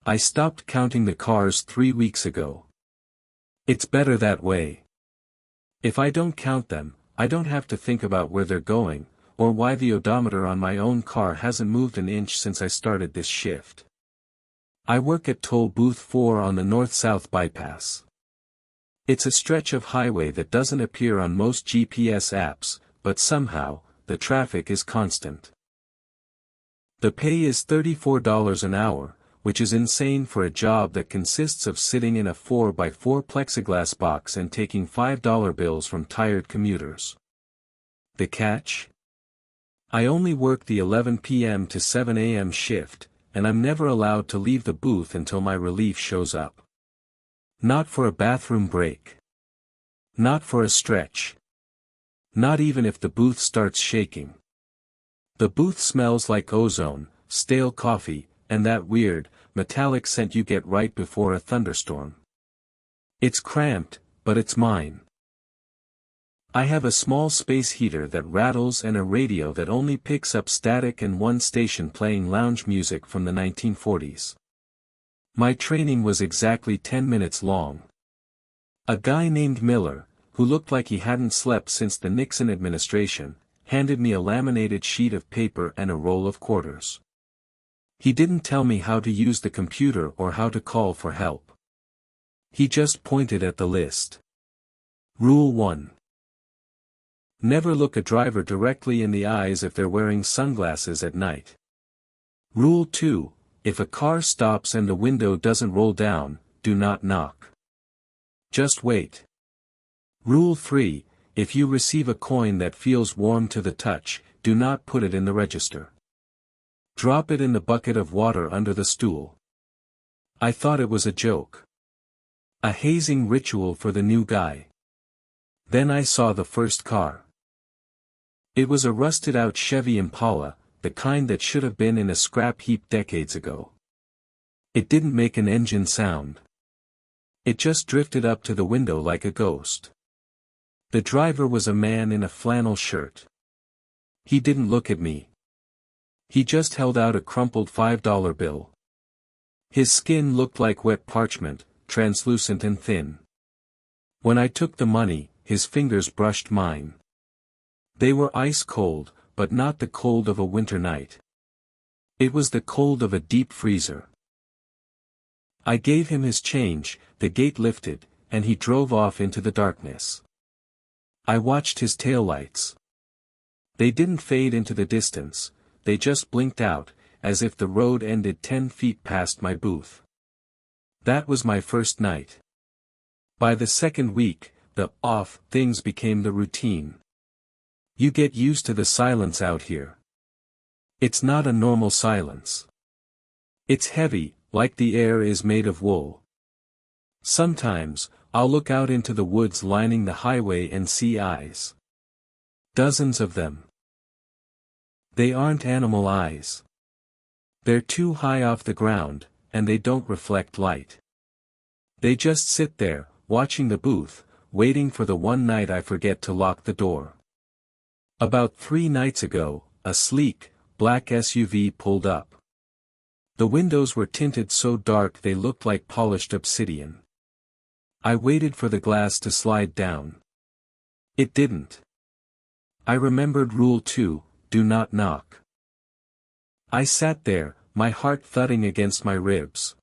I stopped counting the cars 3 weeks ago. It's better that way. If I don't count them, I don't have to think about where they're going, or why the odometer on my own car hasn't moved an inch since I started this shift. I work at Toll Booth 4 on the north-south bypass. It's a stretch of highway that doesn't appear on most GPS apps, but somehow, the traffic is constant. The pay is $34 an hour, which is insane for a job that consists of sitting in a 4x4 plexiglass box and taking $5 bills from tired commuters. The catch? I only work the 11 p.m. to 7 a.m. shift, and I'm never allowed to leave the booth until my relief shows up. Not for a bathroom break. Not for a stretch. Not even if the booth starts shaking. The booth smells like ozone, stale coffee, and that weird, metallic scent you get right before a thunderstorm. It's cramped, but it's mine. I have a small space heater that rattles and a radio that only picks up static and one station playing lounge music from the 1940s. My training was exactly 10 minutes long. A guy named Miller, who looked like he hadn't slept since the Nixon administration, handed me a laminated sheet of paper and a roll of quarters. He didn't tell me how to use the computer or how to call for help. He just pointed at the list. Rule 1. Never look a driver directly in the eyes if they're wearing sunglasses at night. Rule 2. If a car stops and the window doesn't roll down, do not knock. Just wait. Rule 3. If you receive a coin that feels warm to the touch, do not put it in the register. Drop it in the bucket of water under the stool. I thought it was a joke. A hazing ritual for the new guy. Then I saw the first car. It was a rusted-out Chevy Impala, the kind that should have been in a scrap heap decades ago. It didn't make an engine sound. It just drifted up to the window like a ghost. The driver was a man in a flannel shirt. He didn't look at me. He just held out a crumpled $5 bill. His skin looked like wet parchment, translucent and thin. When I took the money, his fingers brushed mine. They were ice cold, but not the cold of a winter night. It was the cold of a deep freezer. I gave him his change, the gate lifted, and he drove off into the darkness. I watched his taillights. They didn't fade into the distance, they just blinked out, as if the road ended 10 feet past my booth. That was my first night. By the second week, the off things became the routine. You get used to the silence out here. It's not a normal silence. It's heavy, like the air is made of wool. Sometimes, I'll look out into the woods lining the highway and see eyes. Dozens of them. They aren't animal eyes. They're too high off the ground, and they don't reflect light. They just sit there, watching the booth, waiting for the one night I forget to lock the door. About 3 nights ago, a sleek, black SUV pulled up. The windows were tinted so dark they looked like polished obsidian. I waited for the glass to slide down. It didn't. I remembered Rule 2, do not knock. I sat there, my heart thudding against my ribs.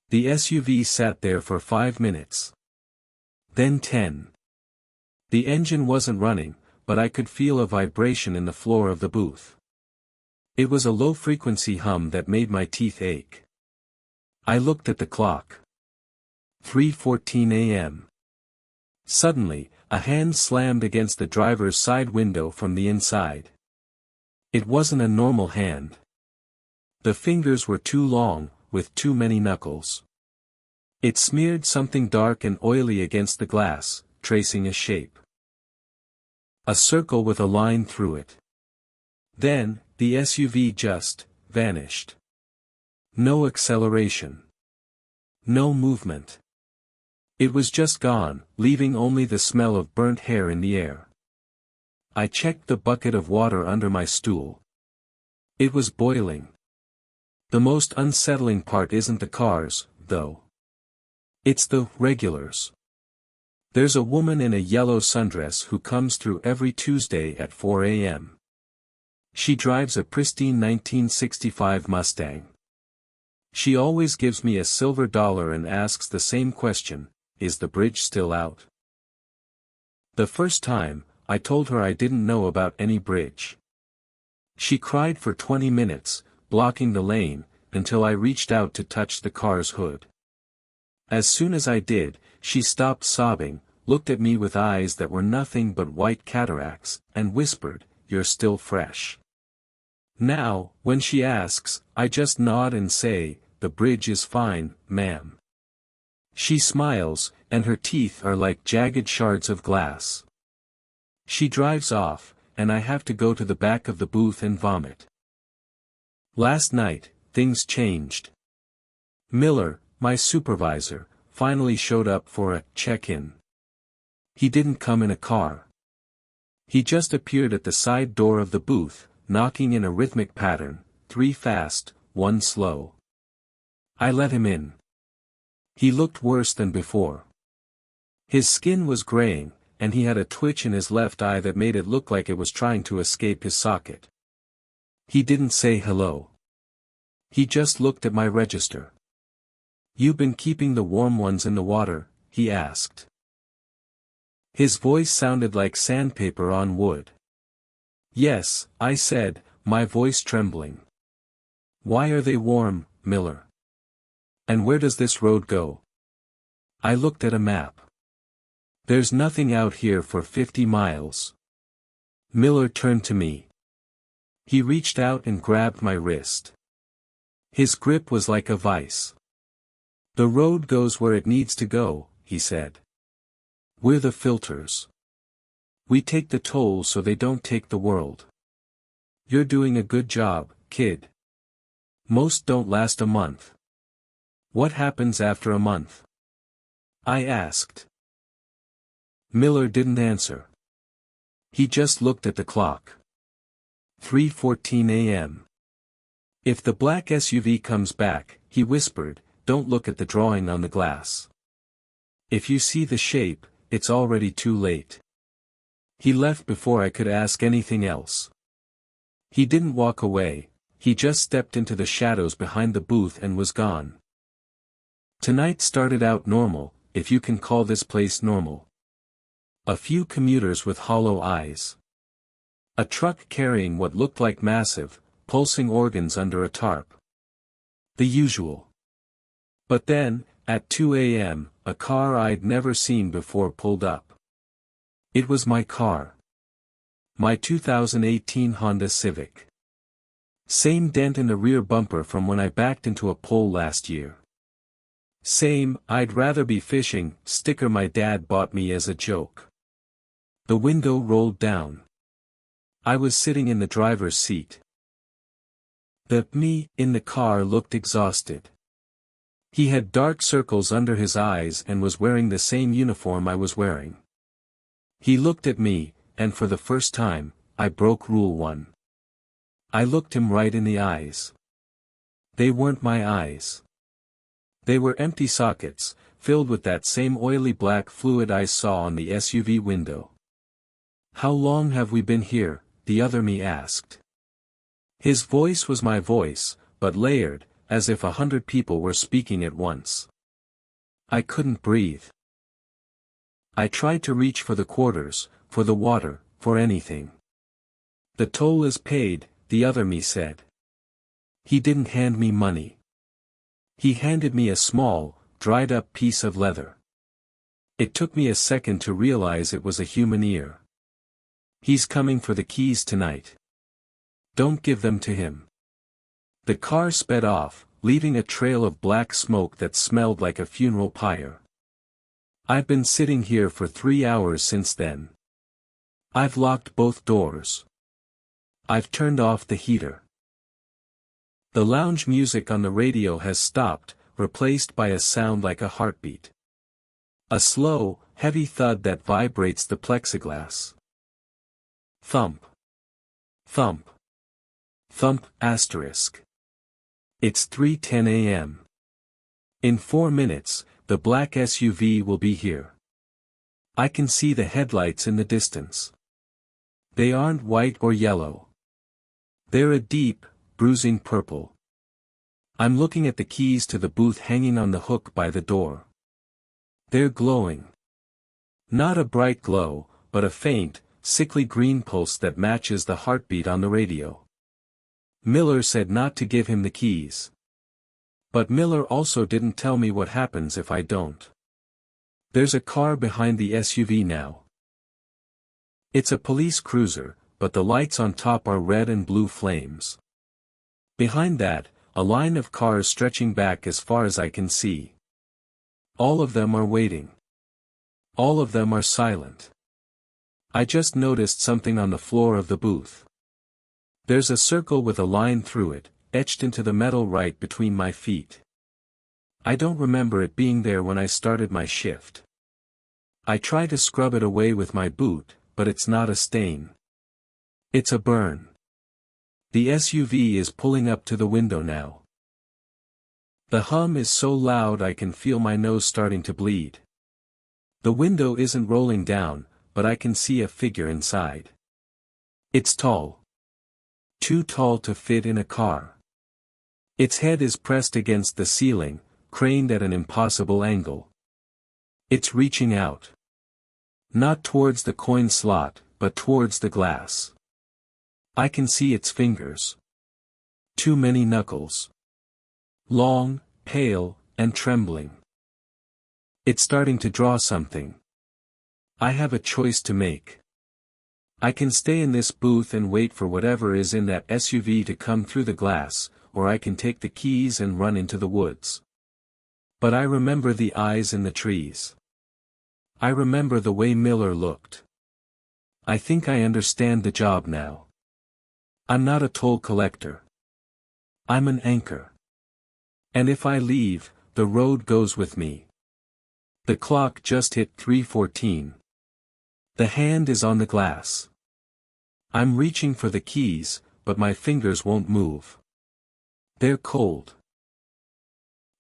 The SUV sat there for 5 minutes. Then 10. The engine wasn't running, but I could feel a vibration in the floor of the booth. It was a low-frequency hum that made my teeth ache. I looked at the clock. 3:14 a.m. Suddenly, a hand slammed against the driver's side window from the inside. It wasn't a normal hand. The fingers were too long, with too many knuckles. It smeared something dark and oily against the glass, tracing a shape. A circle with a line through it. Then, the SUV just vanished. No acceleration. No movement. It was just gone, leaving only the smell of burnt hair in the air. I checked the bucket of water under my stool. It was boiling. The most unsettling part isn't the cars, though. It's the regulars. There's a woman in a yellow sundress who comes through every Tuesday at 4 a.m. She drives a pristine 1965 Mustang. She always gives me a silver dollar and asks the same question, is the bridge still out? The first time, I told her I didn't know about any bridge. She cried for 20 minutes, blocking the lane, until I reached out to touch the car's hood. As soon as I did, she stopped sobbing, looked at me with eyes that were nothing but white cataracts, and whispered, "You're still fresh." Now, when she asks, I just nod and say, "The bridge is fine, ma'am." She smiles, and her teeth are like jagged shards of glass. She drives off, and I have to go to the back of the booth and vomit. Last night, things changed. Miller, my supervisor, finally showed up for a check-in. He didn't come in a car. He just appeared at the side door of the booth, knocking in a rhythmic pattern, 3 fast, 1 slow. I let him in. He looked worse than before. His skin was graying, and he had a twitch in his left eye that made it look like it was trying to escape his socket. He didn't say hello. He just looked at my register. "You been keeping the warm ones in the water?" he asked. His voice sounded like sandpaper on wood. "Yes," I said, my voice trembling. "Why are they warm, Miller? And where does this road go?" I looked at a map. "There's nothing out here for 50 miles. Miller turned to me. He reached out and grabbed my wrist. His grip was like a vice. "The road goes where it needs to go," he said. "We're the filters. We take the toll so they don't take the world. You're doing a good job, kid. Most don't last a month." "What happens after a month?" I asked. Miller didn't answer. He just looked at the clock. 3:14 a.m. "If the black SUV comes back," he whispered, "don't look at the drawing on the glass. If you see the shape, it's already too late." He left before I could ask anything else. He didn't walk away, he just stepped into the shadows behind the booth and was gone. Tonight started out normal, if you can call this place normal. A few commuters with hollow eyes. A truck carrying what looked like massive, pulsing organs under a tarp. The usual. But then, at 2 a.m., a car I'd never seen before pulled up. It was my car. My 2018 Honda Civic. Same dent in the rear bumper from when I backed into a pole last year. Same "I'd rather be fishing" sticker my dad bought me as a joke. The window rolled down. I was sitting in the driver's seat. The me in the car looked exhausted. He had dark circles under his eyes and was wearing the same uniform I was wearing. He looked at me, and for the first time, I broke Rule 1. I looked him right in the eyes. They weren't my eyes. They were empty sockets, filled with that same oily black fluid I saw on the SUV window. "How long have we been here?" the other me asked. His voice was my voice, but layered, as if 100 people were speaking at once. I couldn't breathe. I tried to reach for the quarters, for the water, for anything. "The toll is paid," the other me said. He didn't hand me money. He handed me a small, dried-up piece of leather. It took me a second to realize it was a human ear. "He's coming for the keys tonight. Don't give them to him." The car sped off, leaving a trail of black smoke that smelled like a funeral pyre. I've been sitting here for 3 hours since then. I've locked both doors. I've turned off the heater. The lounge music on the radio has stopped, replaced by a sound like a heartbeat. A slow, heavy thud that vibrates the plexiglass. Thump. Thump. Thump, asterisk. It's 3:10 a.m. In 4 minutes, the black SUV will be here. I can see the headlights in the distance. They aren't white or yellow. They're a deep, bruising purple. I'm looking at the keys to the booth hanging on the hook by the door. They're glowing. Not a bright glow, but a faint, sickly green pulse that matches the heartbeat on the radio. Miller said not to give him the keys. But Miller also didn't tell me what happens if I don't. There's a car behind the SUV now. It's a police cruiser, but the lights on top are red and blue flames. Behind that, a line of cars stretching back as far as I can see. All of them are waiting. All of them are silent. I just noticed something on the floor of the booth. There's a circle with a line through it, etched into the metal right between my feet. I don't remember it being there when I started my shift. I try to scrub it away with my boot, but it's not a stain. It's a burn. The SUV is pulling up to the window now. The hum is so loud I can feel my nose starting to bleed. The window isn't rolling down, but I can see a figure inside. It's tall. Too tall to fit in a car. Its head is pressed against the ceiling, craned at an impossible angle. It's reaching out. Not towards the coin slot, but towards the glass. I can see its fingers. Too many knuckles. Long, pale, and trembling. It's starting to draw something. I have a choice to make. I can stay in this booth and wait for whatever is in that SUV to come through the glass, or I can take the keys and run into the woods. But I remember the eyes in the trees. I remember the way Miller looked. I think I understand the job now. I'm not a toll collector. I'm an anchor. And if I leave, the road goes with me. The clock just hit 3:14. The hand is on the glass. I'm reaching for the keys, but my fingers won't move. They're cold.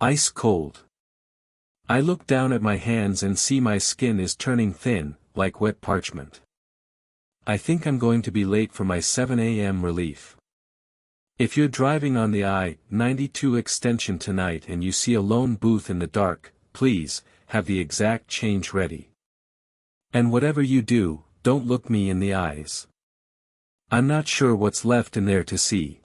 Ice cold. I look down at my hands and see my skin is turning thin, like wet parchment. I think I'm going to be late for my 7 a.m. relief. If you're driving on the I-92 extension tonight and you see a lone booth in the dark, please, have the exact change ready. And whatever you do, don't look me in the eyes. I'm not sure what's left in there to see.